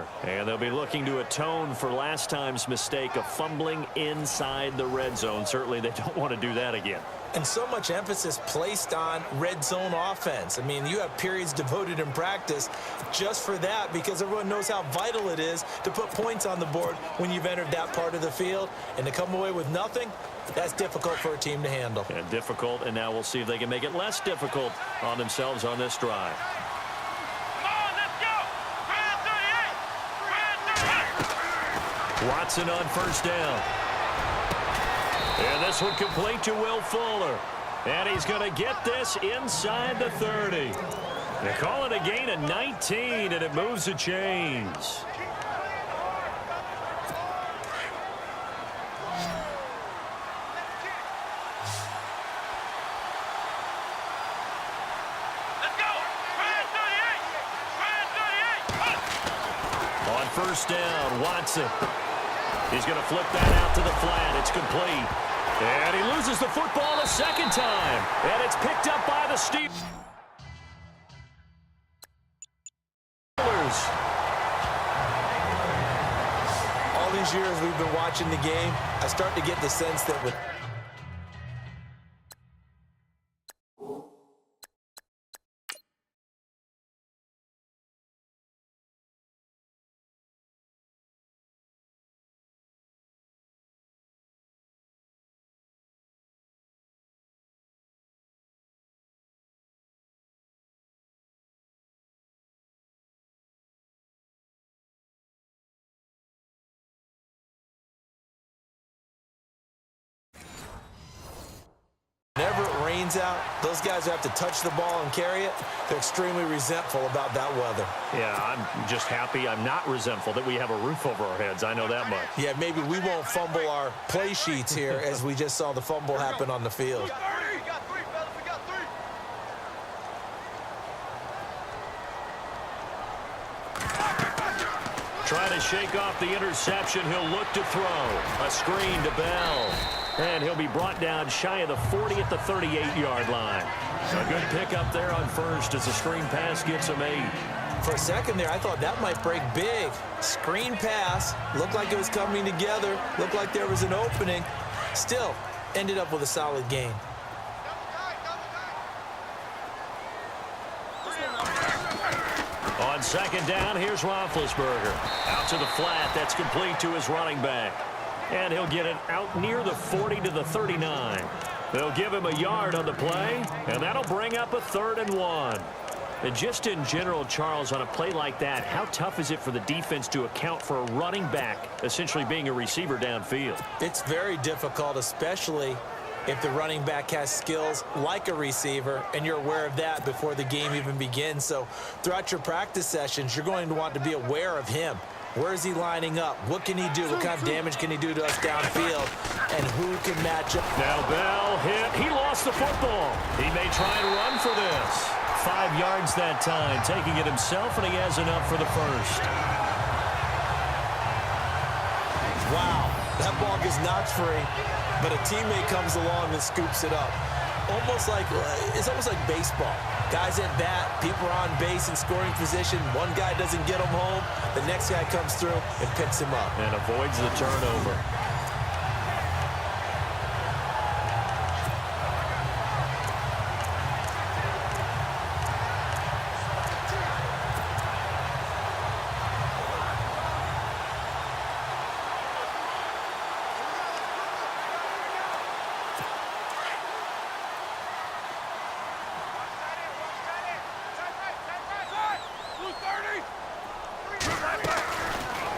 Roethlisberger. And they'll be looking to atone for last time's mistake of fumbling inside the red zone. Certainly they don't want to do that again. And so much emphasis placed on red zone offense. I mean, you have periods devoted in practice just for that because everyone knows how vital it is to put points on the board when you've entered that part of the field. And to come away with nothing, that's difficult for a team to handle. And difficult, and now we'll see if they can make it less difficult on themselves on this drive. Watson on first down. And this one complete to Will Fuller. And he's going to get this inside the 30. They call it a gain of 19, and it moves the chains. On first down, Watson. He's going to flip that out to the flat. It's complete. And he loses the football a second time. And it's picked up by the Steelers. All these years we've been watching the game, I start to get the sense that with whenever it rains out, those guys who have to touch the ball and carry it, they're extremely resentful about that weather. Yeah, I'm just happy I'm not resentful that we have a roof over our heads. I know that much. Yeah, maybe we won't fumble our play sheets here as we just saw the fumble happen on the field. Trying to shake off the interception. He'll look to throw. A screen to Bell. And he'll be brought down shy of the 40 at the 38-yard line. A good pickup there on first as the screen pass gets him 8. For a second there, I thought that might break big. Screen pass. Looked like it was coming together. Looked like there was an opening. Still, ended up with a solid gain. On second down, here's Roethlisberger. Out to the flat. That's complete to his running back. And he'll get it out near the 40 to the 39. They'll give him a yard on the play, and that'll bring up a 3rd and 1. And just in general, Charles, on a play like that, how tough is it for the defense to account for a running back essentially being a receiver downfield? It's very difficult, especially if the running back has skills like a receiver, and you're aware of that before the game even begins. So throughout your practice sessions, you're going to want to be aware of him. Where is he lining up? What can he do? What kind of damage can he do to us downfield? And who can match up? Now Bell hit. He lost the football. He may try and run for this. 5 yards that time, taking it himself, and he has enough for the first. Wow, that ball gets knocked free, but a teammate comes along and scoops it up. It's almost like baseball. Guys at bat, people are on base in scoring position. One guy doesn't get him home. The next guy comes through and picks him up. And avoids the turnover.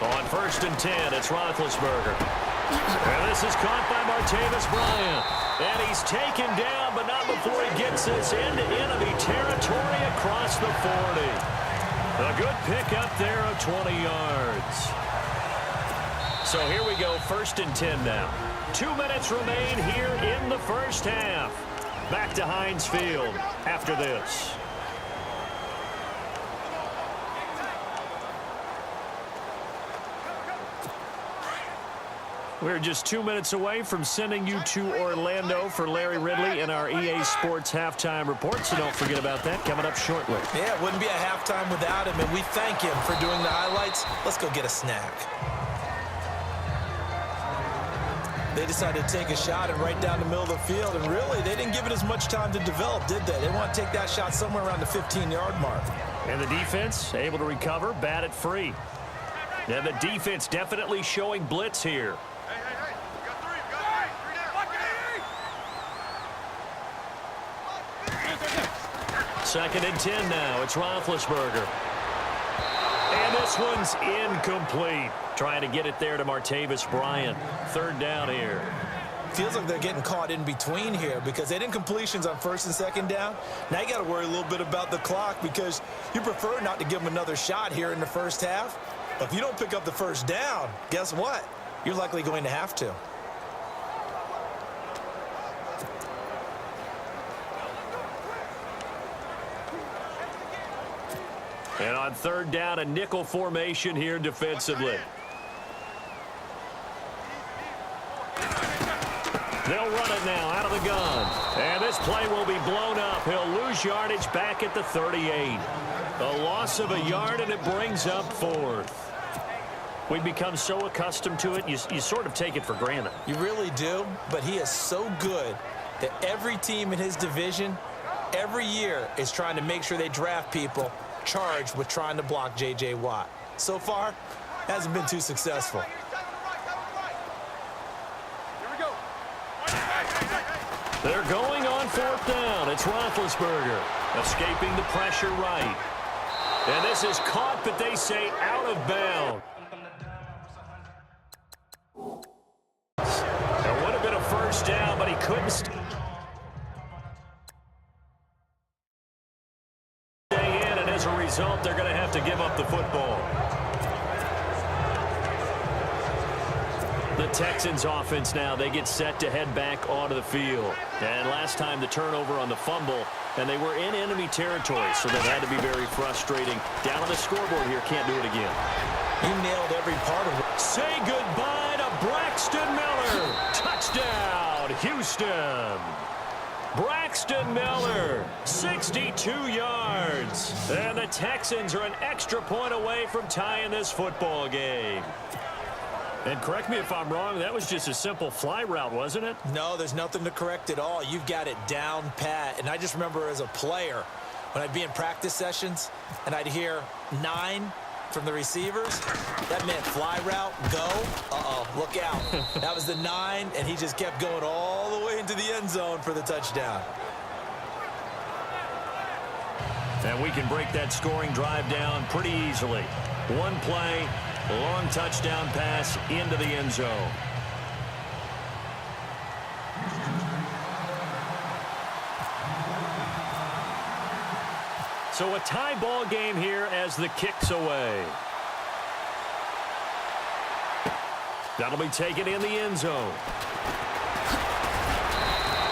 On 1st and 10, it's Roethlisberger. And this is caught by Martavis Bryant. And he's taken down, but not before he gets this into enemy territory across the 40. A good pickup there of 20 yards. So here we go, 1st and 10 now. 2 minutes remain here in the first half. Back to Heinz Field after this. We're just 2 minutes away from sending you to Orlando for Larry Ridley in our EA Sports halftime report, so don't forget about that coming up shortly. Yeah, it wouldn't be a halftime without him, and we thank him for doing the highlights. Let's go get a snack. They decided to take a shot and right down the middle of the field, and really, they didn't give it as much time to develop, did they? They want to take that shot somewhere around the 15-yard mark. And the defense able to recover, bat it free. And the defense definitely showing blitz here. Second and 10 now. It's Roethlisberger. And this one's incomplete. Trying to get it there to Martavis Bryant. Third down here. Feels like they're getting caught in between here because they didn't completions on first and second down. Now you got to worry a little bit about the clock because you prefer not to give them another shot here in the first half. But if you don't pick up the first down, guess what? You're likely going to have to. And on third down, a nickel formation here defensively. They'll run it now out of the gun. And this play will be blown up. He'll lose yardage back at the 38. A loss of a yard, and it brings up fourth. We've become so accustomed to it, you sort of take it for granted. You really do, but he is so good that every team in his division, every year, is trying to make sure they draft people charged with trying to block J.J. Watt. So far, hasn't been too successful. They're going on fourth down. It's Roethlisberger escaping the pressure right. And this is caught, but they say out of bounds. That would have been a first down, but he couldn't stay in, and as a result, they're going to have to give up the football. The Texans offense now, they get set to head back onto the field. And last time the turnover on the fumble, and they were in enemy territory, so that had to be very frustrating. Down on the scoreboard here, can't do it again. You nailed every part of it. Say goodbye to Braxton Miller. Touchdown, Houston. Braxton Miller, 62 yards. And the Texans are an extra point away from tying this football game. And correct me if I'm wrong, that was just a simple fly route, wasn't it? No, there's nothing to correct at all. You've got it down pat. And I just remember as a player, when I'd be in practice sessions and I'd hear 9 from the receivers, that meant fly route, go. Uh-oh, look out. That was the 9, and he just kept going all the way into the end zone for the touchdown. And we can break that scoring drive down pretty easily. One play, long touchdown pass into the end zone. So a tie ball game here as the kick's away. That'll be taken in the end zone.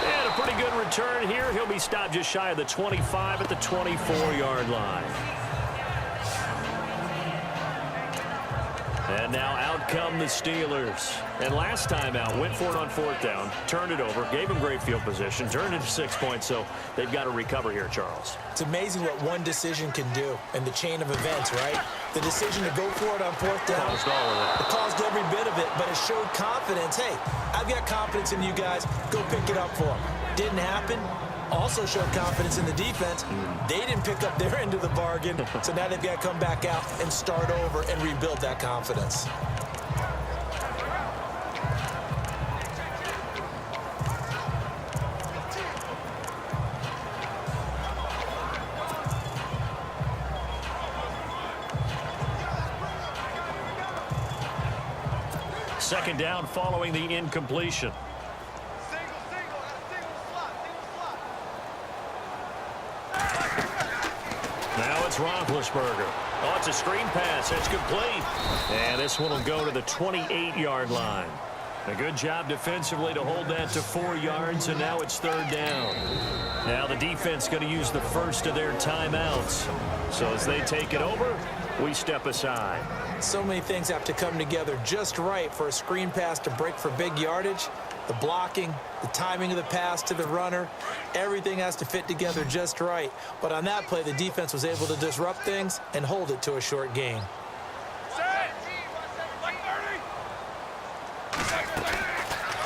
And a pretty good return here. He'll be stopped just shy of the 25 at the 24-yard line. And now out come the Steelers. And last time out, went for it on fourth down, turned it over, gave him great field position, turned it to 6 points, so they've got to recover here, Charles. It's amazing what one decision can do in the chain of events, right? The decision to go for it on fourth down. Caused all of that. It caused every bit of it, but it showed confidence. Hey, I've got confidence in you guys. Go pick it up for them. Didn't happen. Also showed confidence in the defense. They didn't pick up their end of the bargain, so now they've got to come back out and start over and rebuild that confidence. Second down following the incompletion. Now it's Roethlisberger. Oh, it's a screen pass. It's complete. And this one will go to the 28-yard line. A good job defensively to hold that to 4 yards, and now it's third down. Now the defense going to use the first of their timeouts. So as they take it over, We step aside. So many things have to come together just right for a screen pass to break for big yardage. The blocking, the timing of the pass to the runner, everything has to fit together just right. But on that play, the defense was able to disrupt things and hold it to a short gain.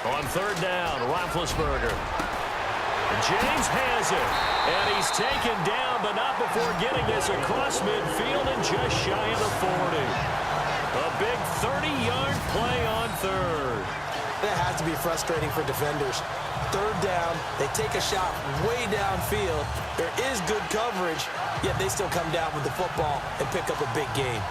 On third down, Roethlisberger. James has it, and he's taken down, but not before getting this across midfield and just shy of the 40. A big 30-yard play on third. That has to be frustrating for defenders. Third down, they take a shot way downfield. There is good coverage, yet they still come down with the football and pick up a big gain.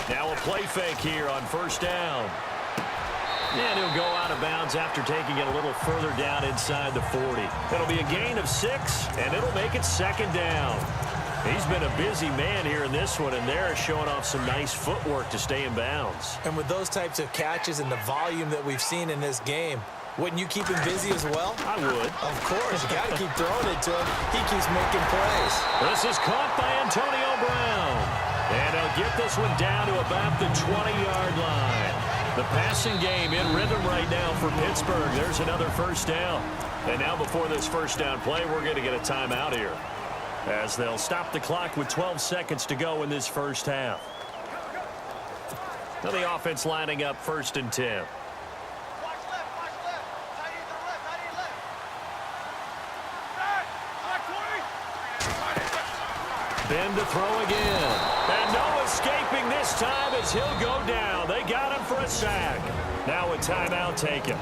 Now a play fake here on first down. And he'll go out of bounds after taking it a little further down inside the 40. It'll be a gain of 6, and it'll make it second down. He's been a busy man here in this one, and they're showing off some nice footwork to stay in bounds. And with those types of catches and the volume that we've seen in this game, wouldn't you keep him busy as well? I would. Of course. You got to keep throwing it to him. He keeps making plays. This is caught by Antonio Brown. And he'll get this one down to about the 20-yard line. The passing game in rhythm right now for Pittsburgh. There's another first down. And now before this first down play, we're going to get a timeout here, as they'll stop the clock with 12 seconds to go in this first half. Now the offense lining up 1st and 10. Ben to throw again. And no escaping this time as he'll go down. They got him for a sack. Now a timeout taken.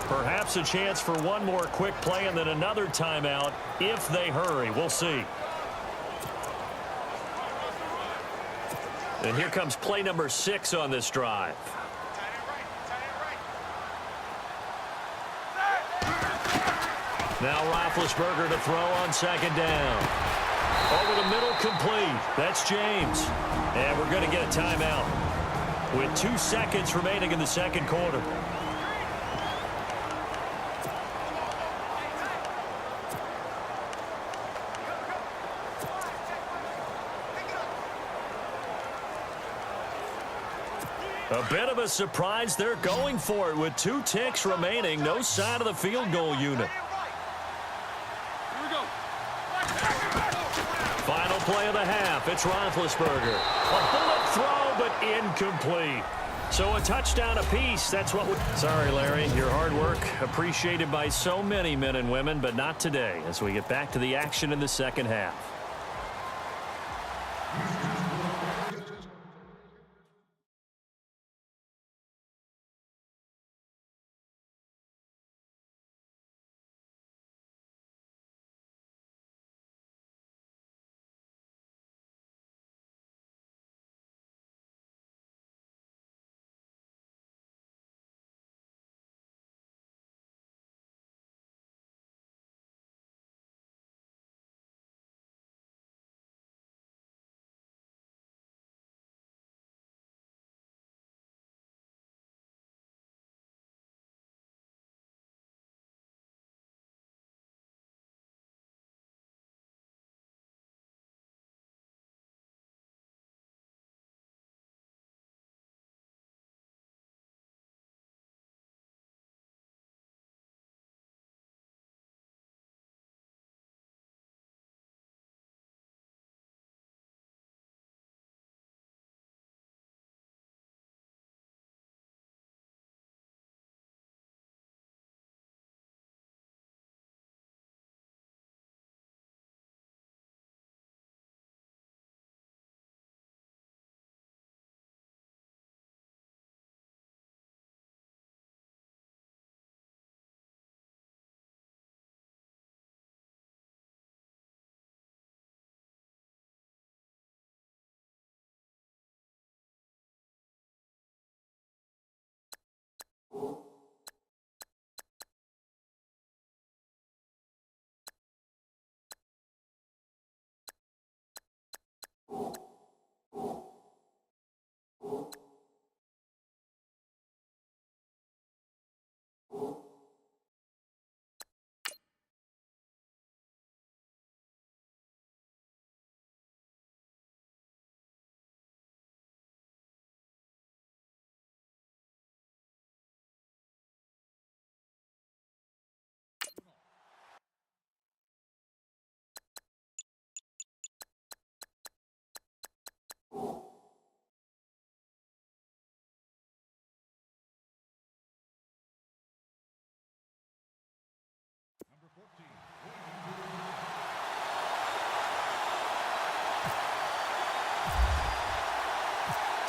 Perhaps a chance for one more quick play and then another timeout if they hurry. We'll see. And here comes play number 6 on this drive. Now Roethlisberger to throw on second down. Over the middle, complete. That's James. And we're going to get a timeout with 2 seconds remaining in the second quarter. A bit of a surprise. They're going for it with 2 ticks remaining. No sign of the field goal unit. Final play of the half. It's Roethlisberger. A bullet throw, but incomplete. So a touchdown apiece. That's what we... Sorry, Larry. Your hard work appreciated by so many men and women, but not today as we get back to the action in the second half.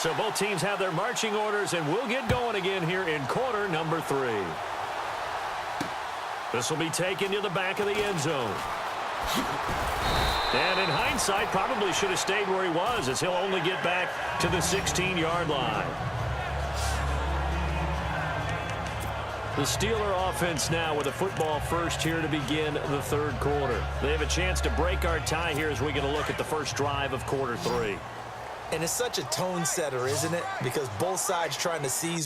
So both teams have their marching orders, and we'll get going again here in quarter number 3. This will be taken to the back of the end zone. And in hindsight, probably should have stayed where he was, as he'll only get back to the 16-yard line. The Steeler offense now with a football first here to begin the third quarter. They have a chance to break our tie here as we get a look at the first drive of quarter 3. And it's such a tone setter, isn't it? Because both sides trying to seize.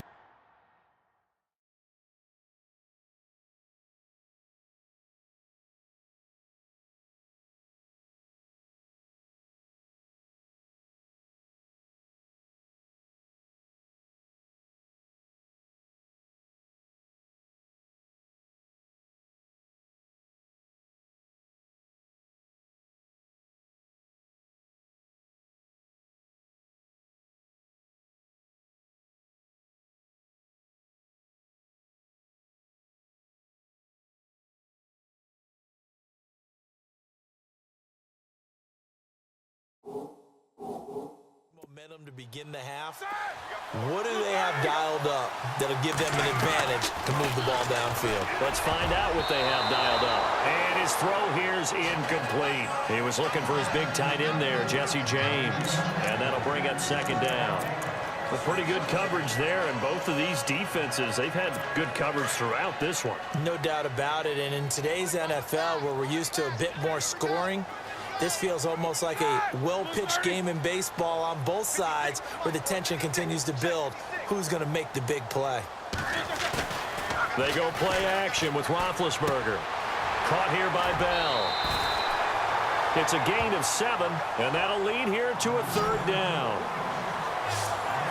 Momentum to begin the half. What do they have dialed up that'll give them an advantage to move the ball downfield? Let's find out what they have dialed up. And his throw here's incomplete. He was looking for his big tight end there, Jesse James. And that'll bring up second down. A pretty good coverage there, and both of these defenses, they've had good coverage throughout this one. No doubt about it. And in today's NFL, where we're used to a bit more scoring, this feels almost like a well-pitched game in baseball on both sides where the tension continues to build. Who's going to make the big play? They go play action with Roethlisberger. Caught here by Bell. It's a gain of 7, and that'll lead here to a third down.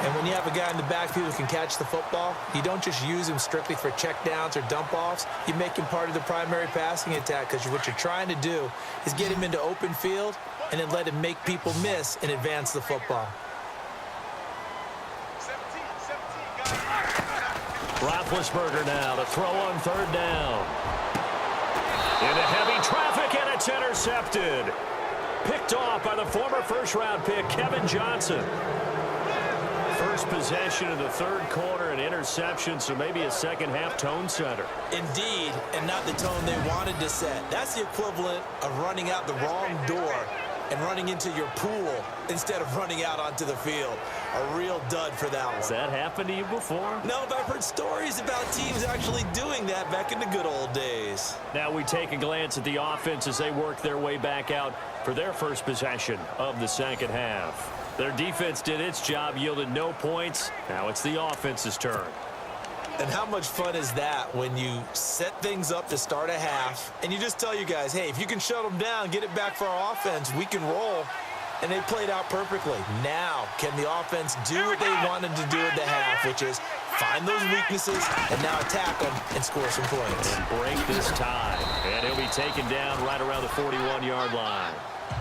And when you have a guy in the backfield who can catch the football, you don't just use him strictly for checkdowns or dump-offs. You make him part of the primary passing attack, because what you're trying to do is get him into open field and then let him make people miss and advance the football. Roethlisberger now to throw on third down. Into heavy traffic, and it's intercepted. Picked off by the former first-round pick, Kevin Johnson. First possession of the third quarter, an interception, so maybe a second-half tone setter. Indeed, and not the tone they wanted to set. That's the equivalent of running out the wrong door and running into your pool instead of running out onto the field. A real dud for that one. Has that happened to you before? No, but I've heard stories about teams actually doing that back in the good old days. Now we take a glance at the offense as they work their way back out for their first possession of the second half. Their defense did its job, yielded no points. Now it's the offense's turn. And how much fun is that when you set things up to start a half and you just tell you guys, hey, if you can shut them down, get it back for our offense, we can roll. And they played out perfectly. Now, can the offense do what they wanted to do at the half, which is find those weaknesses and now attack them and score some points. And break this tie. And he'll be taken down right around the 41-yard line.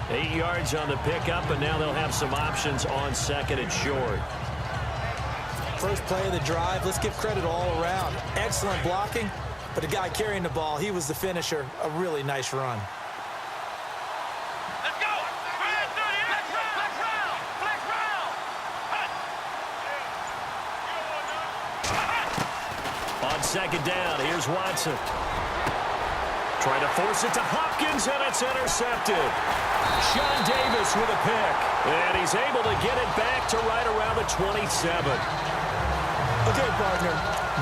8 yards on the pickup, and now they'll have some options on second and short. First play of the drive, let's give credit all around. Excellent blocking, but the guy carrying the ball, he was the finisher. A really nice run. Let's go! Flex round! Flex round! On second down, here's Watson. Trying to force it to Hopkins, and it's intercepted. Sean Davis with a pick, and he's able to get it back to right around the 27. Okay, partner,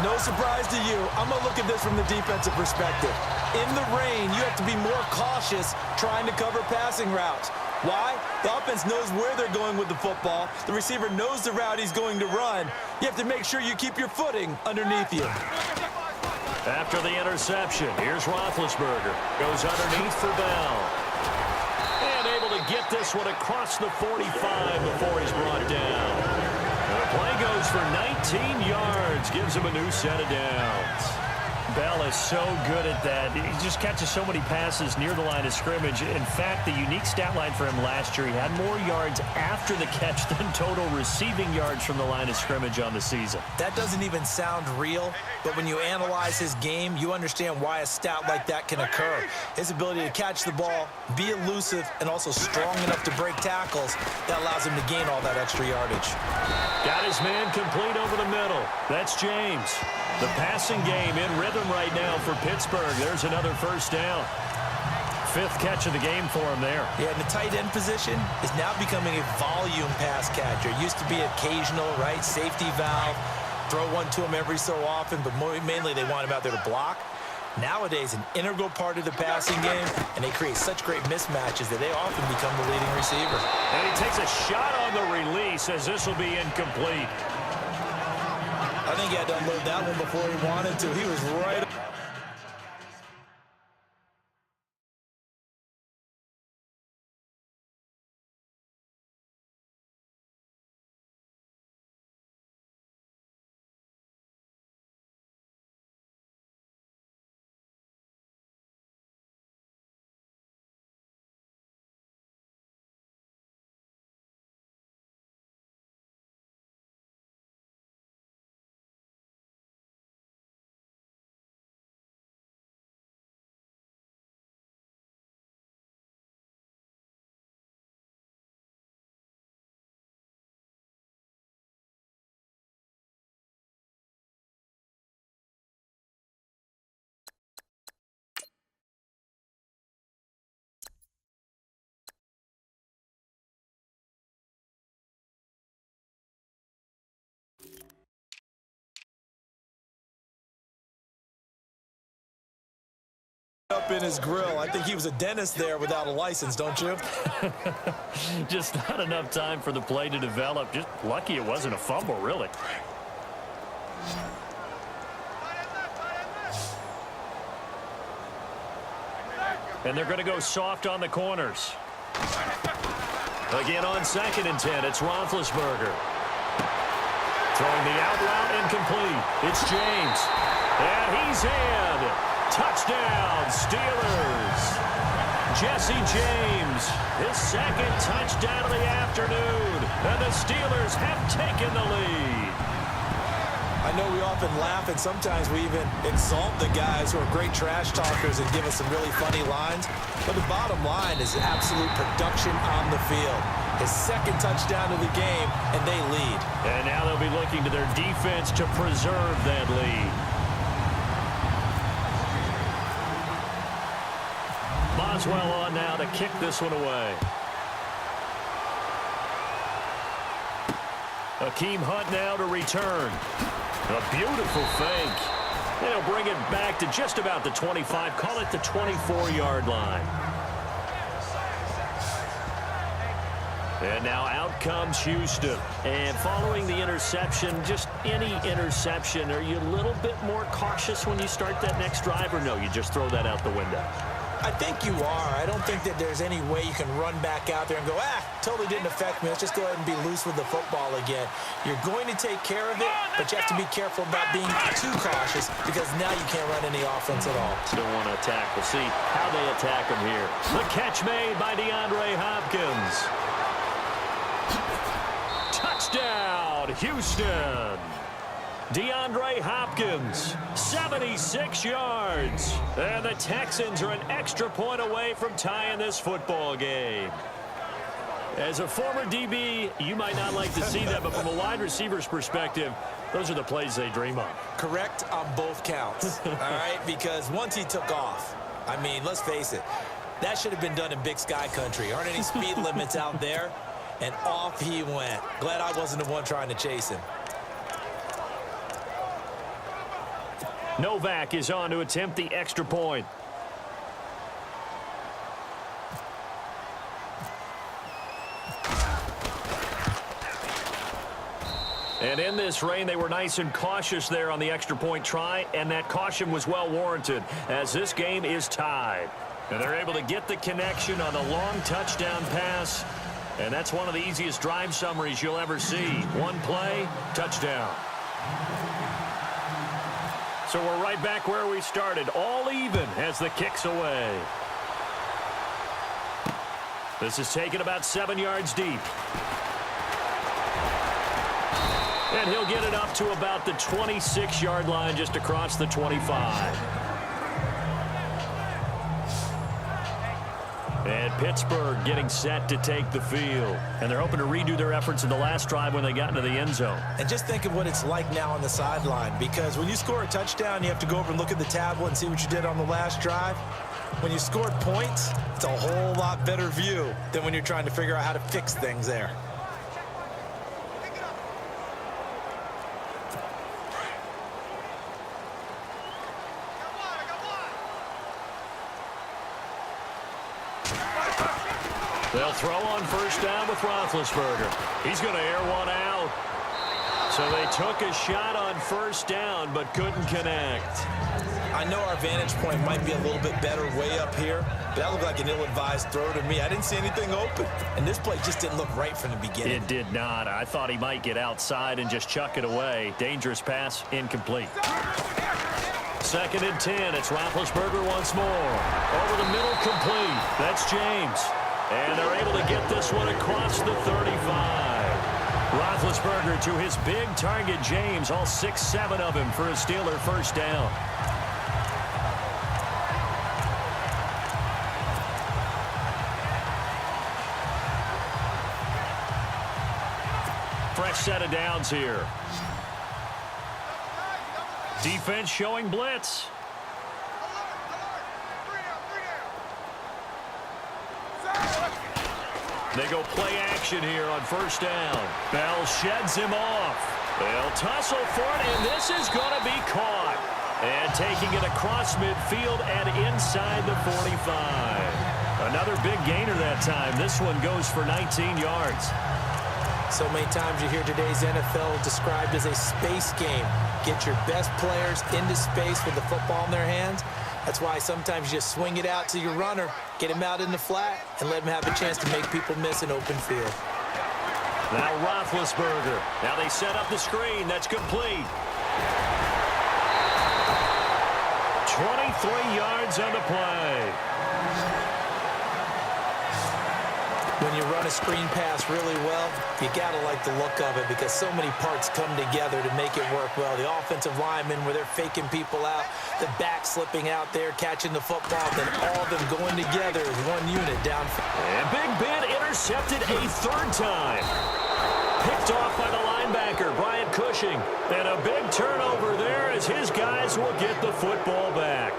no surprise to you. I'm going to look at this from the defensive perspective. In the rain, you have to be more cautious trying to cover passing routes. Why? The offense knows where they're going with the football. The receiver knows the route he's going to run. You have to make sure you keep your footing underneath you. After the interception, here's Roethlisberger. Goes underneath for Bell. And able to get this one across the 45 before he's brought down. And the play goes for 19 yards. Gives him a new set of downs. Bell is so good at that. He just catches so many passes near the line of scrimmage. In fact, the unique stat line for him last year, he had more yards after the catch than total receiving yards from the line of scrimmage on the season. That doesn't even sound real, but when you analyze his game, you understand why a stat like that can occur. His ability to catch the ball, be elusive, and also strong enough to break tackles, that allows him to gain all that extra yardage. Got his man complete over the middle. That's James. The passing game in rhythm right now for Pittsburgh. There's another first down. 5th catch of the game for him there. Yeah, and the tight end position is now becoming a volume pass catcher. It used to be occasional, right? Safety valve. Throw one to him every so often, but mainly they want him out there to block. Nowadays, an integral part of the passing game, and they create such great mismatches that they often become the leading receiver. And he takes a shot on the release as this will be incomplete. I think he had to unload that one before he wanted to. He was right. Up in his grill. I think he was a dentist there without a license, don't you? Just not enough time for the play to develop. Just lucky it wasn't a fumble, really. And they're going to go soft on the corners. Again on 2nd and 10, it's Roethlisberger. Throwing the out route incomplete. It's James. And he's in. Touchdown, Steelers. Jesse James, his 2nd touchdown of the afternoon. And the Steelers have taken the lead. I know we often laugh, and sometimes we even exalt the guys who are great trash talkers and give us some really funny lines. But the bottom line is absolute production on the field. His 2nd touchdown of the game, and they lead. And now they'll be looking to their defense to preserve that lead. Boswell on now to kick this one away. Akeem Hunt now to return. A beautiful fake. They'll bring it back to just about the 25. Call it the 24-yard line. And now out comes Houston. And following the interception, just any interception, are you a little bit more cautious when you start that next drive, or no, you just throw that out the window? I think you are. I don't think that there's any way you can run back out there and go, totally didn't affect me. Let's just go ahead and be loose with the football again. You're going to take care of it, but you have to be careful about being too cautious because now you can't run any offense at all. Still want to attack. We'll see how they attack him here. The catch made by DeAndre Hopkins. Touchdown, Houston. DeAndre Hopkins, 76 yards. And the Texans are an extra point away from tying this football game. As a former DB, you might not like to see that, but from a wide receiver's perspective, those are the plays they dream of. Correct on both counts, all right? Because once he took off, I mean, let's face it, that should have been done in Big Sky country. Aren't any speed limits out there? And off he went. Glad I wasn't the one trying to chase him. Novak is on to attempt the extra point. And in this rain, they were nice and cautious there on the extra point try, and that caution was well warranted as this game is tied. And they're able to get the connection on the long touchdown pass, and that's one of the easiest drive summaries you'll ever see. One play, touchdown. So we're right back where we started, all even as the kick's away. This is taken about 7 yards deep. And he'll get it up to about the 26-yard line, just across the 25. And Pittsburgh getting set to take the field. And they're hoping to redo their efforts in the last drive when they got into the end zone. And just think of what it's like now on the sideline, because when you score a touchdown, you have to go over and look at the tablet and see what you did on the last drive. When you scored points, it's a whole lot better view than when you're trying to figure out how to fix things there. They'll throw on first down with Roethlisberger. He's going to air one out. So they took a shot on first down, but couldn't connect. I know our vantage point might be a little bit better way up here, but that looked like an ill-advised throw to me. I didn't see anything open, and this play just didn't look right from the beginning. It did not. I thought he might get outside and just chuck it away. Dangerous pass, incomplete. 2nd and 10. It's Roethlisberger once more. Over the middle, complete. That's James. And they're able to get this one across the 35. Roethlisberger to his big target, James, all 6-7 of him for a Steeler first down. Fresh set of downs here. Defense showing blitz. They go play action here on first down. Bell sheds him off. They'll tussle for it, and this is going to be caught. And taking it across midfield and inside the 45. Another big gainer that time. This one goes for 19 yards. So many times you hear today's NFL described as a space game. Get your best players into space with the football in their hands. That's why sometimes you just swing it out to your runner, get him out in the flat, and let him have a chance to make people miss an open field. Now Roethlisberger. Now they set up the screen. That's complete. 23 yards on the play. When you run a screen pass really well, you got to like the look of it because so many parts come together to make it work well. The offensive linemen, where they're faking people out, the back slipping out there, catching the football, then all of them going together as one unit down. And Big Ben intercepted a third time. Picked off by the linebacker, Brian Cushing. And a big turnover there as his guys will get the football back.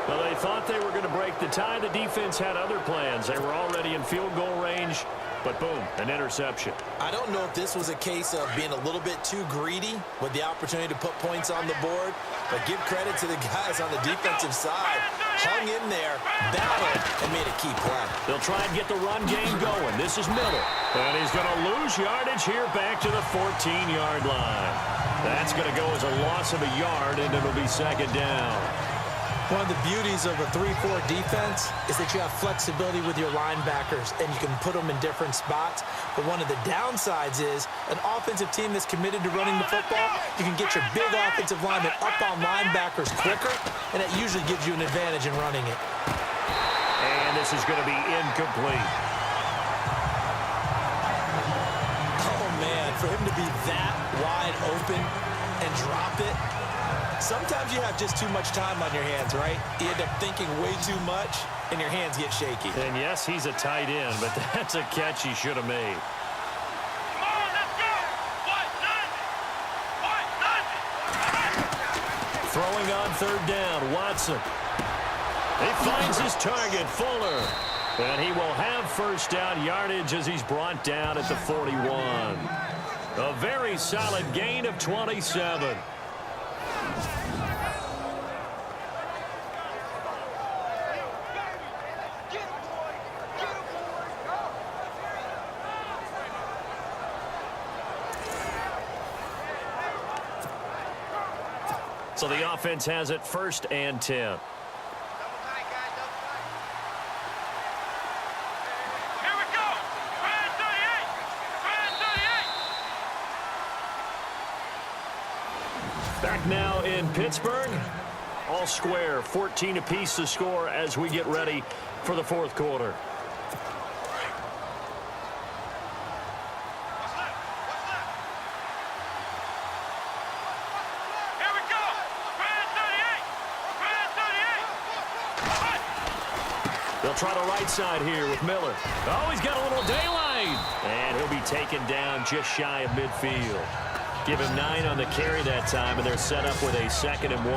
Well, they thought they were going to break the tie. The defense had other plans. They were already in field goal range, but boom, an interception. I don't know if this was a case of being a little bit too greedy with the opportunity to put points on the board, but give credit to the guys on the defensive side. Hung in there, battled, and made a key play. They'll try and get the run game going. This is Miller. And he's going to lose yardage here back to the 14-yard line. That's going to go as a loss of a yard, and it'll be second down. One of the beauties of a 3-4 defense is that you have flexibility with your linebackers and you can put them in different spots. But one of the downsides is an offensive team that's committed to running the football, you can get your big offensive linemen up on linebackers quicker, and that usually gives you an advantage in running it. And this is going to be incomplete. Oh, man, for him to be that wide open and drop it, sometimes you have just too much time on your hands, right? You end up thinking way too much, and your hands get shaky. And yes, he's a tight end, but that's a catch he should have made. Come on, let's go! What? Nothing! Throwing on third down, Watson. He finds his target, Fuller. And he will have first down yardage as he's brought down at the 41. A very solid gain of 27. So the offense has it 1st and 10. Back now in Pittsburgh. All square, 14 apiece to score as we get ready for the fourth quarter. Here we go. Grand 38. They'll try the right side here with Miller. Oh, he's got a little daylight. And he'll be taken down just shy of midfield. Give him 9 on the carry that time, and they're set up with a 2nd and 1.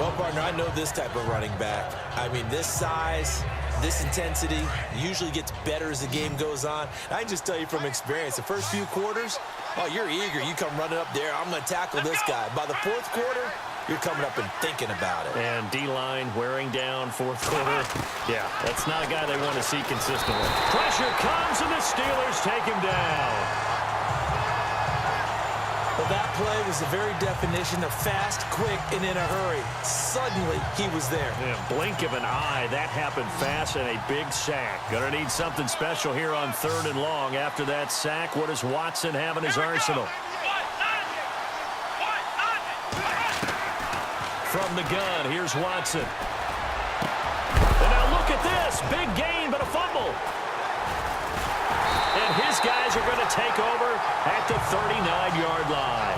Well, partner, I know this type of running back. I mean, this size, this intensity usually gets better as the game goes on. I can just tell you from experience, the first few quarters, oh, you're eager. You come running up there. I'm going to tackle this guy. By the fourth quarter, you're coming up and thinking about it. And D-line wearing down fourth quarter. Yeah, that's not a guy they want to see consistently. Pressure comes, and the Steelers take him down. Well, that play was the very definition of fast, quick, and in a hurry. Suddenly, he was there. Yeah, blink of an eye. That happened fast and a big sack. Gonna need something special here on 3rd and long. After that sack, what does Watson have in his arsenal? From the gun, here's Watson. And now look at this. Big gain, but a fumble. And his guys are going to take over at the 39-yard line.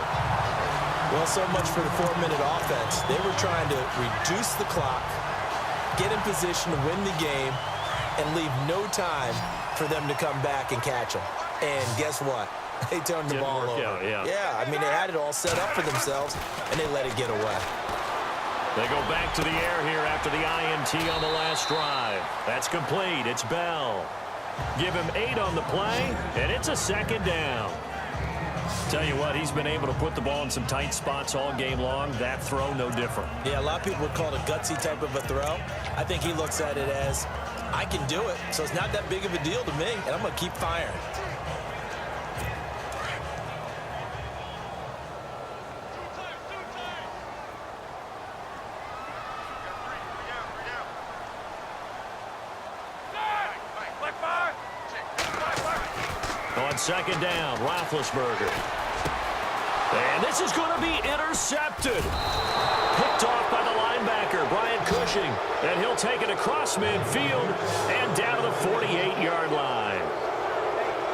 Well, so much for the 4-minute offense. They were trying to reduce the clock, get in position to win the game, and leave no time for them to come back and catch them. And guess what? They turned the ball over. Yeah, I mean, they had it all set up for themselves, and they let it get away. They go back to the air here after the INT on the last drive. That's complete. It's Bell. Give him 8 on the play, and it's a 2nd down. Tell you what, he's been able to put the ball in some tight spots all game long. That throw, no different. Yeah, a lot of people would call it a gutsy type of a throw. I think he looks at it as, I can do it, so it's not that big of a deal to me, and I'm going to keep firing. On 2nd down, Roethlisberger. And this is going to be intercepted. Picked off by the linebacker, Brian Cushing. And he'll take it across midfield and down to the 48-yard line.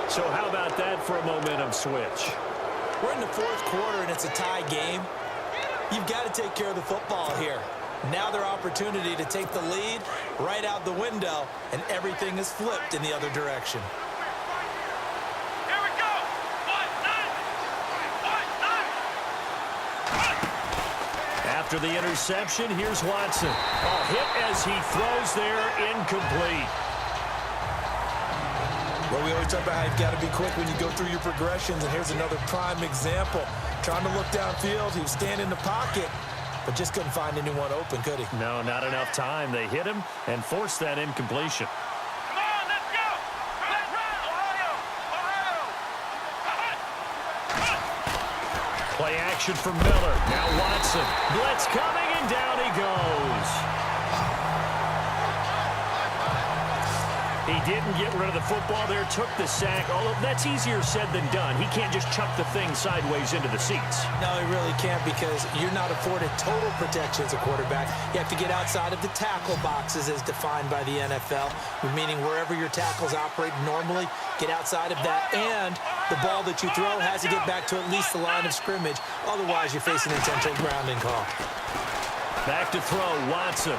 So how about that for a momentum switch? We're in the fourth quarter, and it's a tie game. You've got to take care of the football here. Now their opportunity to take the lead right out the window, and everything is flipped in the other direction. After the interception, here's Watson. Oh, hit as he throws there, incomplete. Well, we always talk about how you've got to be quick when you go through your progressions, and here's another prime example. Trying to look downfield, he was standing in the pocket, but just couldn't find anyone open, could he? No, not enough time. They hit him and forced that incompletion. Come on, let's go. Play action from Miller. Now Watson. Blitz coming, and down he goes. He didn't get rid of the football there, took the sack. Although that's easier said than done. He can't just chuck the thing sideways into the seats. No, he really can't, because you're not afforded total protection as a quarterback. You have to get outside of the tackle boxes as defined by the NFL, meaning wherever your tackles operate normally, get outside of that, and the ball that you throw has to get back to at least the line of scrimmage. Otherwise, you're facing an intentional grounding call. Back to throw, Watson.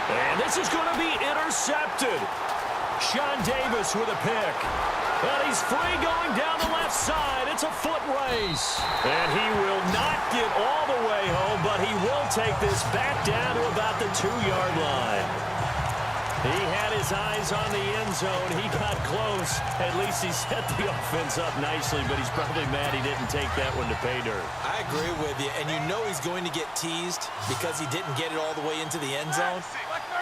And this is going to be intercepted. Sean Davis with a pick. And he's free going down the left side. It's a foot race. And he will not get all the way home, but he will take this back down to about the 2-yard line. He had his eyes on the end zone. He got close. At least he set the offense up nicely, but he's probably mad he didn't take that one to pay dirt. I agree with you, and you know he's going to get teased because he didn't get it all the way into the end zone.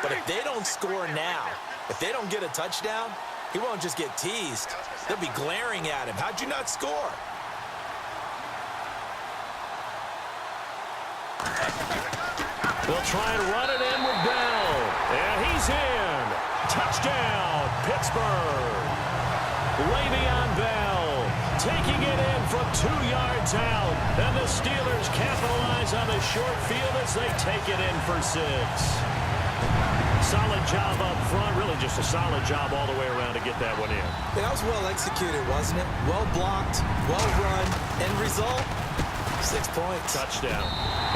But if they don't score now, if they don't get a touchdown, he won't just get teased. They'll be glaring at him. How'd you not score? They'll try and run it in with Bell. And he's in. Touchdown, Pittsburgh. Le'Veon Bell taking it in from 2 yards out. And the Steelers capitalize on the short field as they take it in for 6. Solid job up front. Really just a solid job all the way around to get that one in. Yeah, that was well executed, wasn't it? Well blocked, well run. End result, 6 points. Touchdown.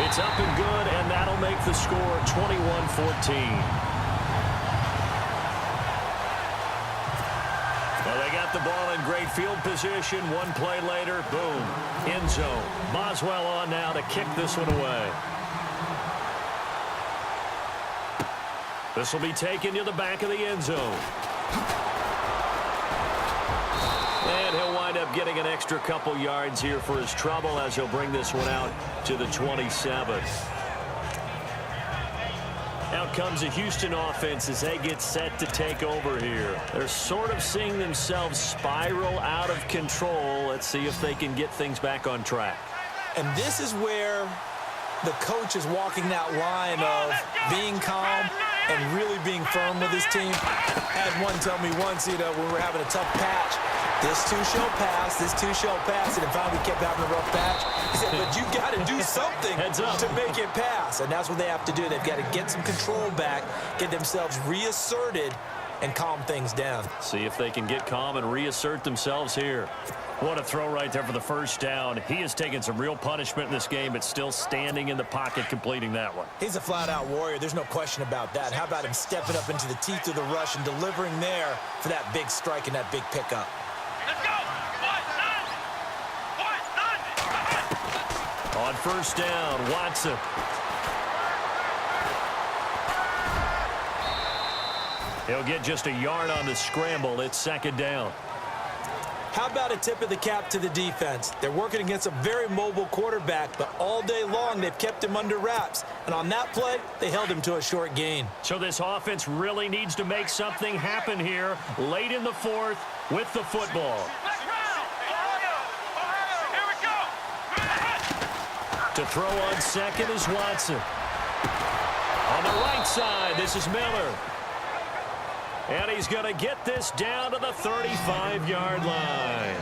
It's up and good, and that'll make the score 21-14. Well, they got the ball in great field position. One play later, boom, end zone. Boswell on now to kick this one away. This will be taken to the back of the end zone. And he'll wind up getting an extra couple yards here for his trouble as he'll bring this one out to the 27. Out comes the Houston offense as they get set to take over here. They're sort of seeing themselves spiral out of control. Let's see if they can get things back on track. And this is where the coach is walking that line of being calm and really being firm with his team. I had one tell me once, when we're having a tough patch, this too shall pass, this too shall pass, and finally we kept having a rough patch. He said, but you got to do something to make it pass, and that's what they have to do. They've got to get some control back, get themselves reasserted, and calm things down. See if they can get calm and reassert themselves here. What a throw right there for the first down. He has taken some real punishment in this game, but still standing in the pocket completing that one. He's a flat-out warrior. There's no question about that. How about him stepping up into the teeth of the rush and delivering there for that big strike and that big pickup? Let's go! On first down, Watson. He'll get just a yard on the scramble. It's second down. How about a tip of the cap to the defense? They're working against a very mobile quarterback, but all day long they've kept him under wraps. And on that play, they held him to a short gain. So this offense really needs to make something happen here late in the fourth with the football. Here we go! To throw on second is Watson. On the right side, this is Miller. And he's going to get this down to the 35-yard line.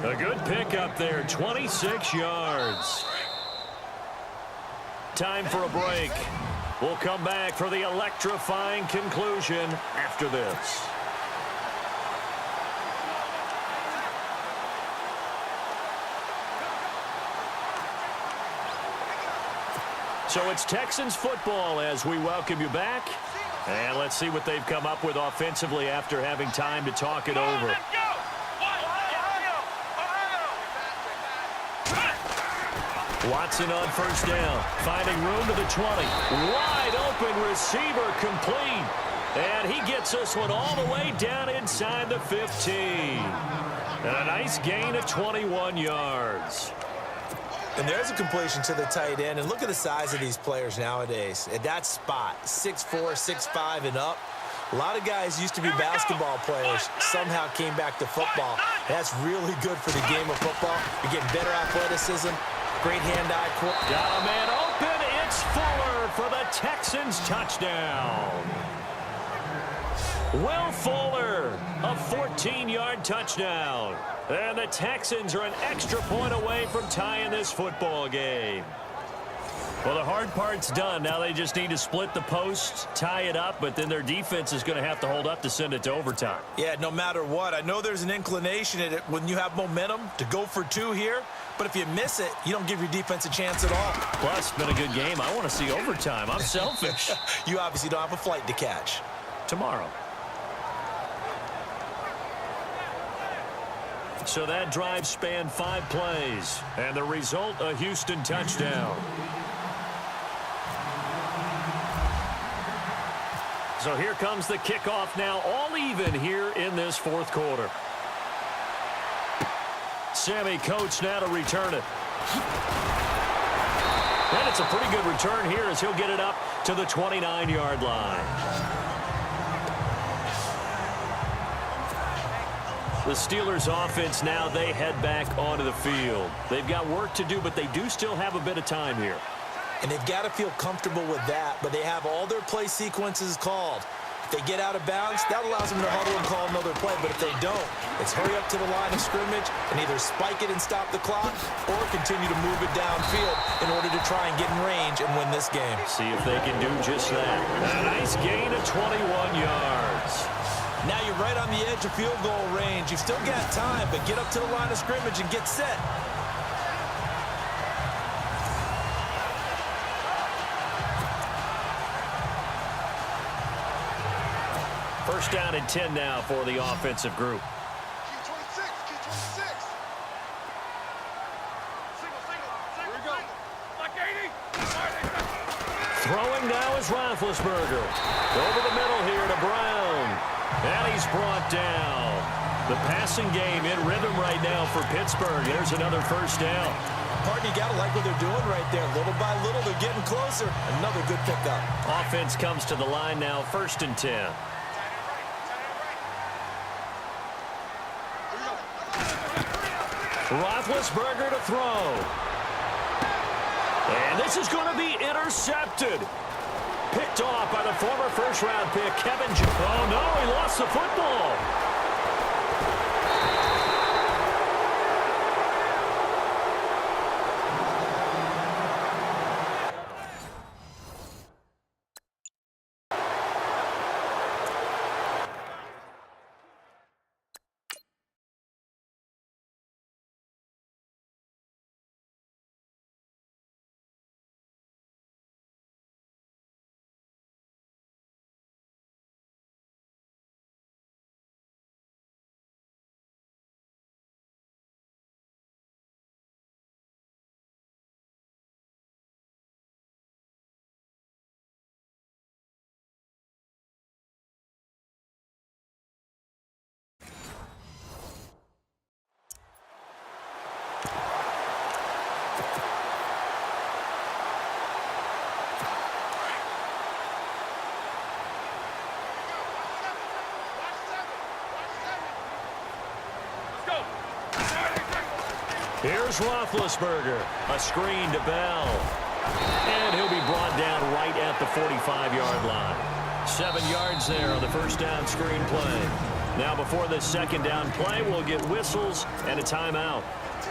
A good pickup there, 26 yards. Time for a break. We'll come back for the electrifying conclusion after this. So it's Texans football as we welcome you back. And let's see what they've come up with offensively after having time to talk it over. Let's go! Watson on first down, finding room to the 20. Wide open receiver complete. And he gets this one all the way down inside the 15. And a nice gain of 21 yards. And there's a completion to the tight end. And look at the size of these players nowadays. At that spot, 6'4", 6'5", and up. A lot of guys used to be basketball players, somehow came back to football. That's really good for the game of football. You're getting better athleticism, great hand-eye coordination. Got a man open. It's Fuller for the Texans touchdown. Will Fuller, a 14-yard touchdown. And the Texans are an extra point away from tying this football game. Well, the hard part's done. Now they just need to split the posts, tie it up, but then their defense is going to have to hold up to send it to overtime. Yeah, no matter what. I know there's an inclination in it when you have momentum to go for two here, but if you miss it, you don't give your defense a chance at all. Plus, it's been a good game. I want to see overtime. I'm selfish. You obviously don't have a flight to catch. Tomorrow. So that drive spanned 5 plays, and the result, a Houston touchdown. So here comes the kickoff now, all even here in this fourth quarter. Sammy Coates now to return it. And it's a pretty good return here as he'll get it up to the 29-yard line. The Steelers offense now, they head back onto the field. They've got work to do, but they do still have a bit of time here. And they've got to feel comfortable with that, but they have all their play sequences called. they get out of bounds, that allows them to huddle and call another play. But if they don't, it's hurry up to the line of scrimmage and either spike it and stop the clock or continue to move it downfield in order to try and get in range and win this game. See if they can do just that. A nice gain of 21 yards. Now you're right on the edge of field goal range. You've still got time, but get up to the line of scrimmage and get set. First down and 10 now for the offensive group. Throwing now is Roethlisberger. Over the middle here to Brown. And he's brought down. The passing game in rhythm right now for Pittsburgh. There's another first down. Partner, you got to like what they're doing right there. Little by little, they're getting closer. Another good pickup. Offense comes to the line now, first and 10. Roethlisberger to throw. And this is going to be intercepted. Picked off by the former first-round pick, Kevin. Oh, no, he lost the football. Here's Roethlisberger. A screen to Bell. And he'll be brought down right at the 45-yard line. 7 yards there on the first down screen play. Now before this second down play, we'll get whistles and a timeout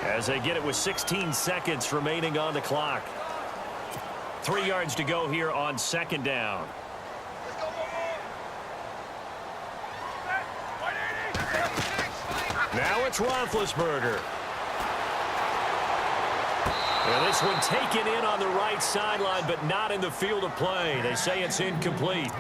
as they get it with 16 seconds remaining on the clock. 3 yards to go here on second down. Now it's Roethlisberger. And this one taken in on the right sideline, but not in the field of play. They say it's incomplete.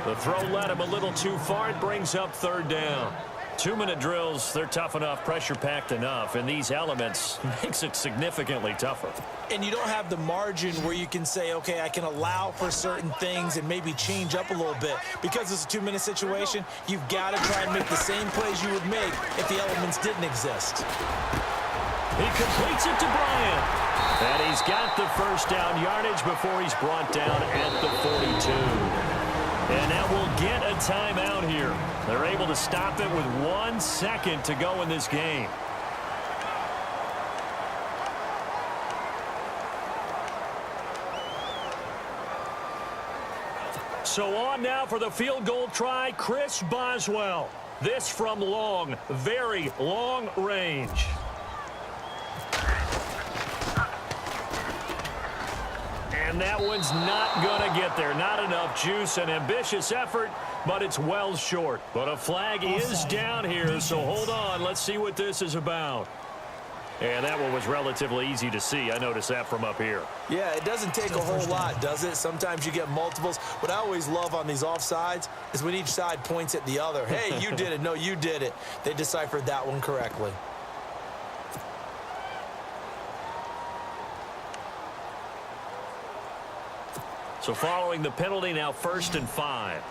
The throw led him a little too far. It brings up third down. 2-minute drills, they're tough enough, pressure-packed enough, and these elements makes it significantly tougher. And you don't have the margin where you can say, okay, I can allow for certain things and maybe change up a little bit. Because it's a 2-minute situation, you've got to try and make the same plays you would make if the elements didn't exist. He completes it to Bryant. And he's got the first down yardage before he's brought down at the 42. And now we'll get a timeout here. They're able to stop it with 1 second to go in this game. So on now for the field goal try, Chris Boswell. This from long, very long range. And that one's not going to get there. Not enough juice. An ambitious effort, but it's well short. But a flag is down here, so hold on. Let's see what this is about. And that one was relatively easy to see. I noticed that from up here. Yeah, it doesn't take a whole lot, does it? Sometimes you get multiples. What I always love on these offsides is when each side points at the other. Hey, you did it. No, you did it. They deciphered that one correctly. So following the penalty, now 1st and 5.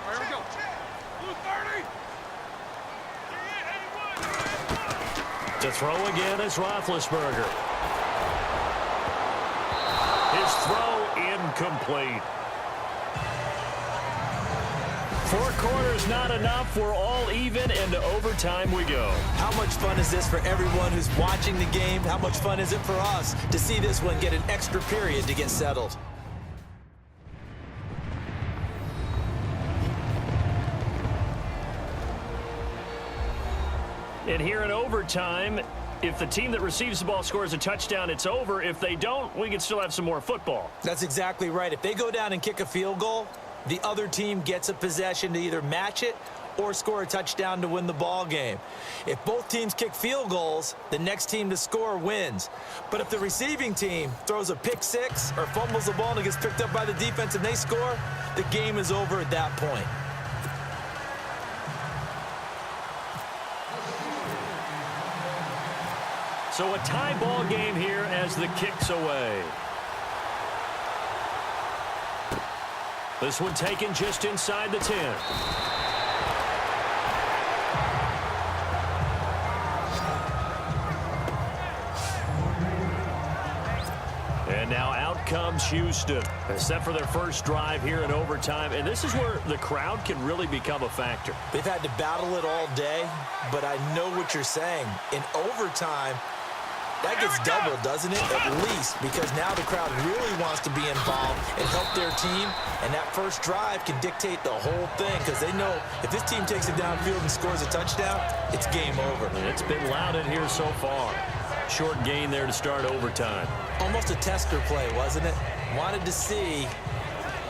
Here we go. Blue 30. To throw again is Roethlisberger. His throw incomplete. 4 quarters not enough. We're all even, and to overtime we go. How much fun is this for everyone who's watching the game? How much fun is it for us to see this one get an extra period to get settled? And here in overtime, if the team that receives the ball scores a touchdown, it's over. If they don't, we can still have some more football. That's exactly right. If they go down and kick a field goal, the other team gets a possession to either match it or score a touchdown to win the ball game. If both teams kick field goals, the next team to score wins. But if the receiving team throws a pick six or fumbles the ball and it gets picked up by the defense and they score, the game is over at that point. So a tie ball game here as the kick's away. This one taken just inside the 10. And now out comes Houston. They're set for their first drive here in overtime. And this is where the crowd can really become a factor. They've had to battle it all day, but I know what you're saying. In overtime, that gets doubled, doesn't it? At least, because now the crowd really wants to be involved and help their team, and that first drive can dictate the whole thing because they know if this team takes it downfield and scores a touchdown, it's game over. And it's been loud in here so far. Short gain there to start overtime. Almost a tester play, wasn't it? Wanted to see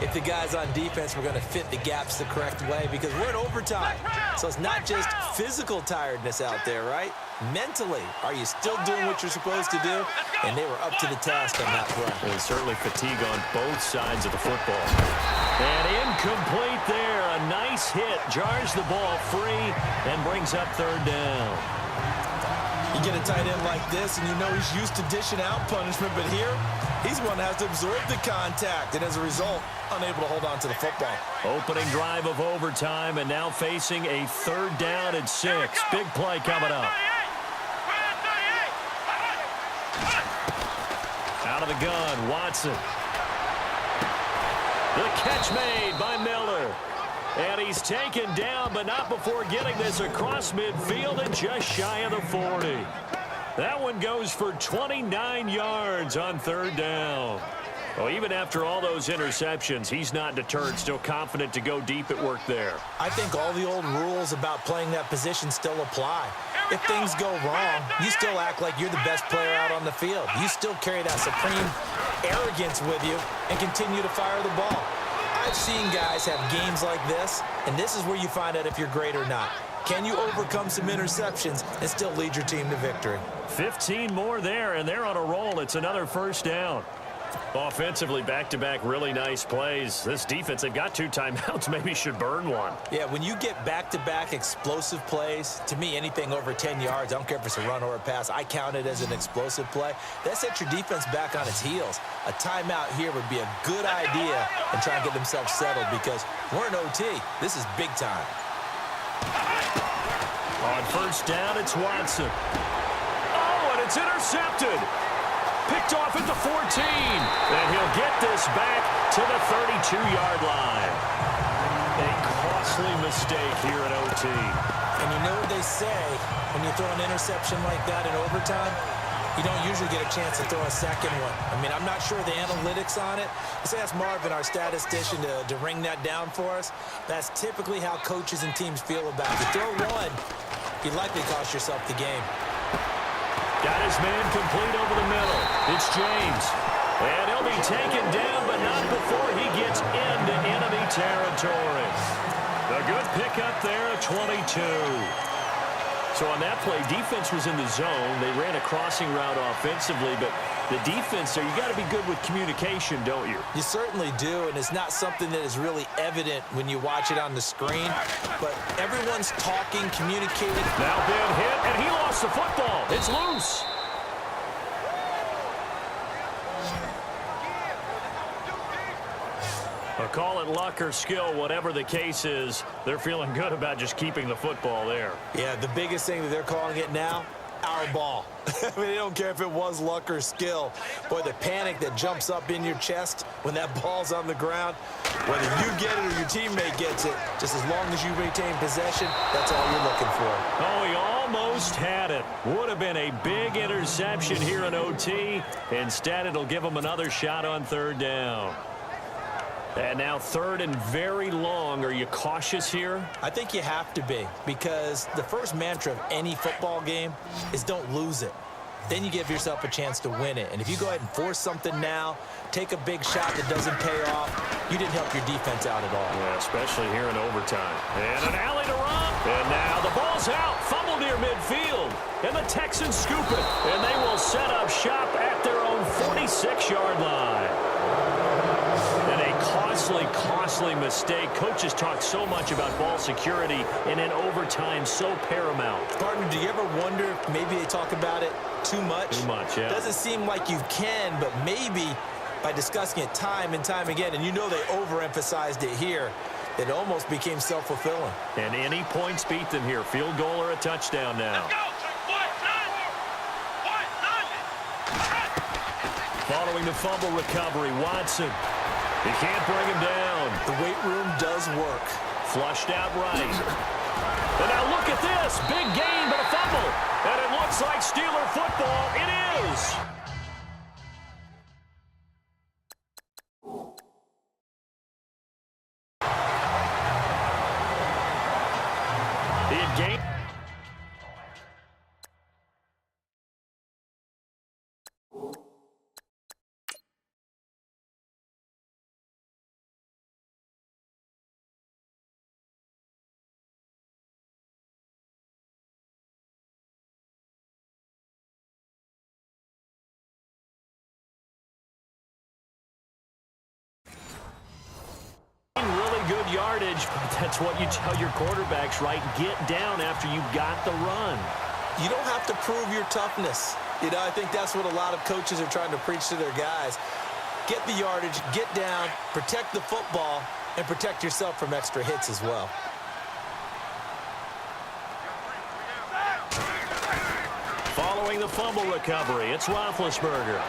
if the guys on defense were going to fit the gaps the correct way because we're in overtime. So it's not just physical tiredness out there, right? Mentally, are you still doing what you're supposed to do? And they were up to the task on that play. And certainly fatigue on both sides of the football. And incomplete there. A nice hit. Jars the ball free and brings up third down. You get a tight end like this, and you know he's used to dishing out punishment, but here, he's one that has to absorb the contact, and as a result, unable to hold on to the football. Opening drive of overtime, and now facing a third down and 6. Big play coming up. Out of the gun, Watson. The catch made by Miller. And he's taken down, but not before getting this across midfield and just shy of the 40. That one goes for 29 yards on third down. Well, even after all those interceptions, he's not deterred, still confident to go deep at work there. I think all the old rules about playing that position still apply. If things go wrong, you still act like you're the best player out on the field. You still carry that supreme arrogance with you and continue to fire the ball. I've seen guys have games like this, and this is where you find out if you're great or not. Can you overcome some interceptions and still lead your team to victory? 15 more there, and they're on a roll. It's another first down. Offensively, back-to-back really nice plays. This defense, they've got 2 timeouts, maybe should burn one. Yeah, when you get back-to-back explosive plays, to me, anything over 10 yards, I don't care if it's a run or a pass, I count it as an explosive play. That sets your defense back on its heels. A timeout here would be a good idea and try and get themselves settled because we're in OT. This is big time. On first down, it's Watson. Oh, and it's intercepted. Picked off at the 14. And he'll get this back to the 32-yard line. A costly mistake here in OT. And you know what they say, when you throw an interception like that in overtime, you don't usually get a chance to throw a second one. I mean, I'm not sure the analytics on it. Let's ask Marvin, our statistician, to ring that down for us. That's typically how coaches and teams feel about it. You throw one, you likely cost yourself the game. Got his man complete over the middle. It's James. And he'll be taken down, but not before he gets into enemy territory. A good pickup there at 22. So on that play, defense was in the zone. They ran a crossing route offensively, but the defense there, you got to be good with communication, don't you? You certainly do, and it's not something that is really evident when you watch it on the screen, but everyone's talking, communicating. Now been hit, and he lost the football. It's loose. Call it luck or skill, whatever the case is, they're feeling good about just keeping the football there. Yeah, the biggest thing that they're calling it now, our ball. I mean, they don't care if it was luck or skill. Boy, the panic that jumps up in your chest when that ball's on the ground, Whether you get it or your teammate gets it, just as long as you retain possession, that's all you're looking for. Oh, he almost had it. Would have been a big interception here in OT. Instead, it'll give him another shot on third down. And now third and very long. Are you cautious here? I think you have to be, because the first mantra of any football game is don't lose it. Then you give yourself a chance to win it. And if you go ahead and force something now, take a big shot that doesn't pay off, you didn't help your defense out at all. Yeah, especially here in overtime. And an alley to run. And now the ball's out. Fumble near midfield. And the Texans scoop it. And they will set up shop at their own 46-yard line. And a costly mistake. Coaches talk so much about ball security, and in overtime, so paramount. Partner, do you ever wonder if maybe they talk about it too much? Too much, yeah. Doesn't seem like you can, but maybe by discussing it time and time again, and you know they overemphasized it here, it almost became self-fulfilling. And any points beat them here. Field goal or a touchdown now. Following the fumble recovery, Watson. He can't bring him down. The weight room does work. Flushed out right. And now look at this. Big gain, but a fumble. And it looks like Steeler football. It is. He had gained. Really good yardage, but that's what you tell your quarterbacks, right? Get down after you got the run. You don't have to prove your toughness. You know, I think that's what a lot of coaches are trying to preach to their guys. Get the yardage, get down, protect the football, and protect yourself from extra hits as well. Following the fumble recovery, it's Roethlisberger.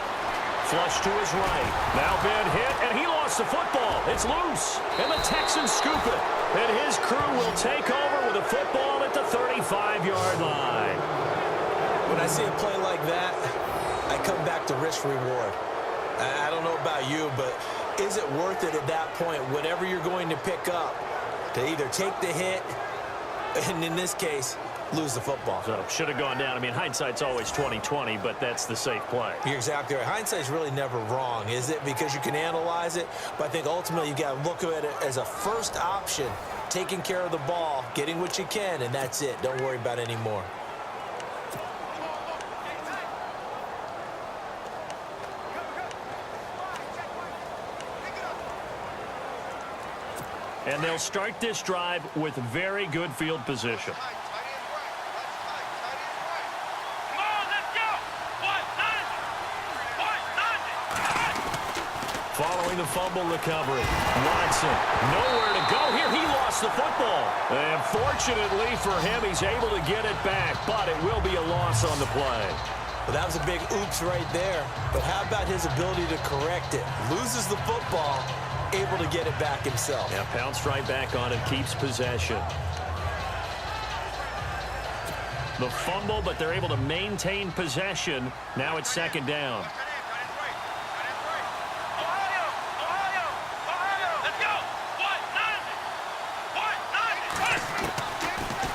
Flush to his right. Now bad hit, and he lost the football. It's loose, and the Texans scoop it. And his crew will take over with a football at the 35-yard line. When I see a play like that, I come back to risk-reward. I don't know about you, but is it worth it at that point, whatever you're going to pick up, to either take the hit, and in this case, lose the football? So should have gone down. I mean, hindsight's always 20/20, but that's the safe play. You're exactly right. Hindsight's really never wrong, is it? Because you can analyze it, but I think ultimately you got to look at it as a first option, taking care of the ball, getting what you can, and that's it. Don't worry about any more. And they'll start this drive with very good field position. Following the fumble recovery, Watson, nowhere to go here. He lost the football. And fortunately for him, he's able to get it back, but it will be a loss on the play. Well, that was a big oops right there. But how about his ability to correct it? Loses the football, able to get it back himself. Yeah, pounced right back on it, keeps possession. The fumble, but they're able to maintain possession. Now it's second down.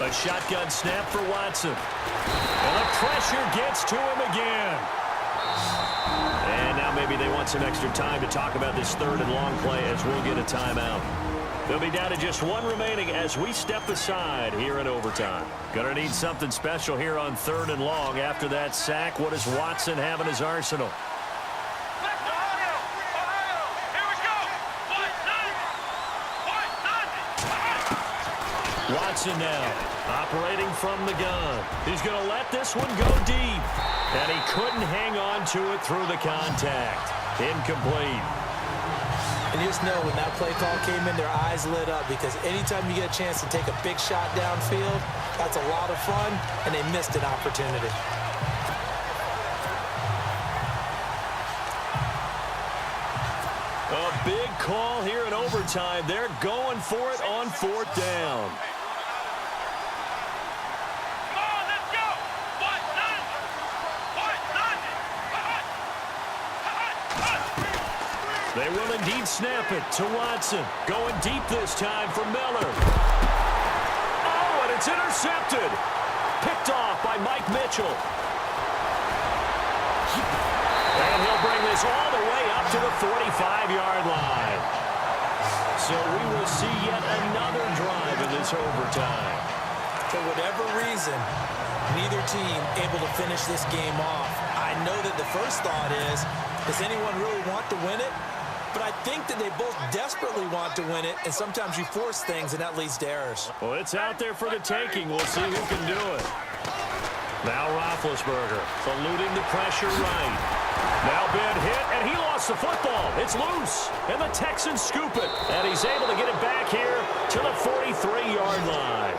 A shotgun snap for Watson. And the pressure gets to him again. And now maybe they want some extra time to talk about this third and long play as we'll get a timeout. They'll be down to just one remaining as we step aside here in overtime. Gonna need something special here on third and long. After that sack, what does Watson have in his arsenal? Watson now, operating from the gun. He's going to let this one go deep. And he couldn't hang on to it through the contact. Incomplete. And you just know when that play call came in, their eyes lit up, because anytime you get a chance to take a big shot downfield, that's a lot of fun, and they missed an opportunity. A big call here in overtime. overtime. They're going for it on 4th down. Come on, let's go. They will indeed snap it to Watson. Going deep this time for Miller. Oh, and it's intercepted. Picked off by Mike Mitchell. And he'll bring this all the way up to the 45-yard line. So we will see yet another drive in this overtime. For whatever reason, neither team able to finish this game off. I know that the first thought is, does anyone really want to win it? But I think that they both desperately want to win it, and sometimes you force things, and that leads to errors. Well, it's out there for the taking. We'll see who can do it. Now Roethlisberger eluding the pressure right. Now been hit, and he lost the football. It's loose, and the Texans scoop it. And he's able to get it back here to the 43-yard line.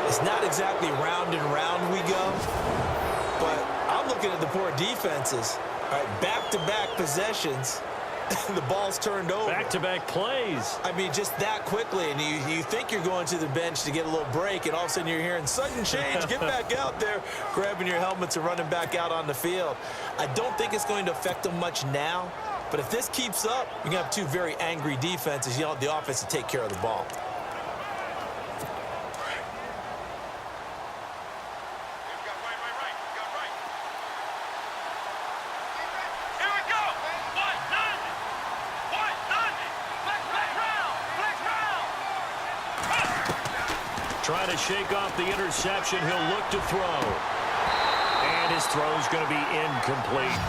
It's not exactly round and round we go, but I'm looking at the poor defenses. All right, back-to-back possessions, the ball's turned over. Back-to-back plays. I mean, just that quickly, and you think you're going to the bench to get a little break, and all of a sudden you're hearing, sudden change, get back out there, grabbing your helmets and running back out on the field. I don't think it's going to affect them much now, but if this keeps up, you're going to have two very angry defenses. You want the offense to take care of the ball. Trying to shake off the interception. He'll look to throw. And his throw's going to be incomplete.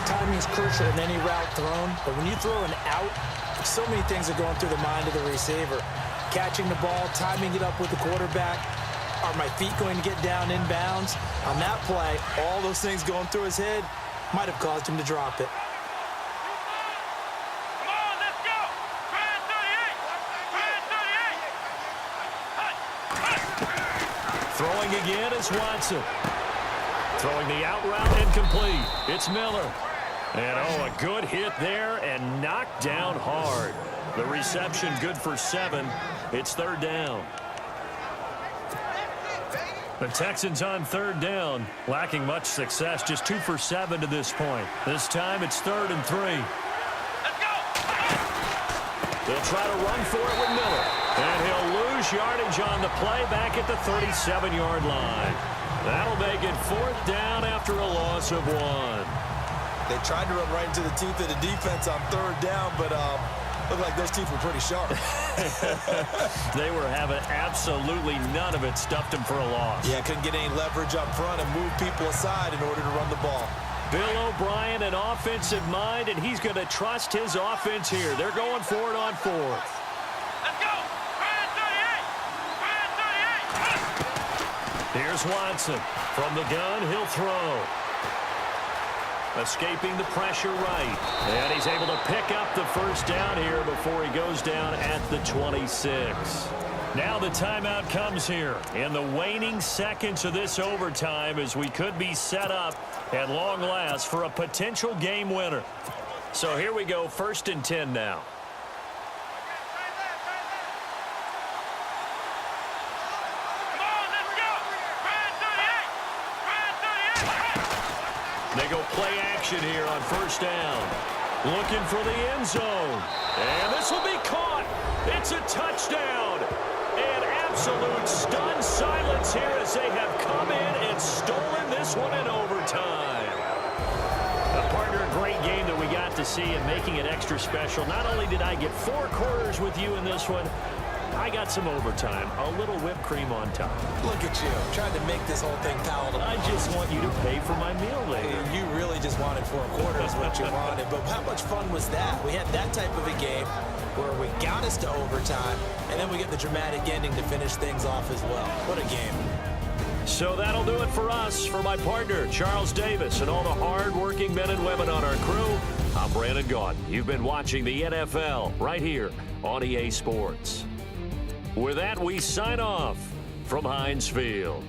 Timing is crucial in any route thrown, but when you throw an out, so many things are going through the mind of the receiver. Catching the ball, timing it up with the quarterback. Are my feet going to get down inbounds? On that play, all those things going through his head might have caused him to drop it. Throwing again is Watson. Throwing the out route incomplete. It's Miller. And, oh, a good hit there and knocked down hard. The reception good for 7. It's 3rd down. The Texans on 3rd down, lacking much success, just 2 for 7 to this point. This time it's 3rd and 3. They'll try to run for it with Miller. And he'll lose yardage on the play back at the 37-yard line. That'll make it 4th down after a loss of 1. They tried to run right into the teeth of the defense on 3rd down, but looked like those teeth were pretty sharp. They were having absolutely none of it, stuffed him for a loss. Yeah, couldn't get any leverage up front and move people aside in order to run the ball. Bill O'Brien, an offensive mind, and he's going to trust his offense here. They're going for it on 4th. Let's go! Ryan 38! Here's Watson. From the gun, he'll throw. Escaping the pressure right. And he's able to pick up the 1st down here before he goes down at the 26. Now the timeout comes here in the waning seconds of this overtime as we could be set up at long last for a potential game winner. So here we go, 1st and 10 now. Come on, let's go! Ryan 38! They go play action here on 1st down. Looking for the end zone. And this will be caught. It's a touchdown. And absolute stunned silence here as they have come in and stolen this one in overtime. Partner, a great game that we got to see and making it extra special. Not only did I get 4 quarters with you in this one, I got some overtime, a little whipped cream on top. Look at you, trying to make this whole thing palatable. I just want you to pay for my meal later. You really just wanted 4 quarters what you wanted, but how much fun was that? We had that type of a game where we got us to overtime, and then we get the dramatic ending to finish things off as well. What a game. So that'll do it for us. For my partner, Charles Davis, and all the hard-working men and women on our crew, I'm Brandon Gaudin. You've been watching the NFL right here on EA Sports. With that, we sign off from Heinz Field.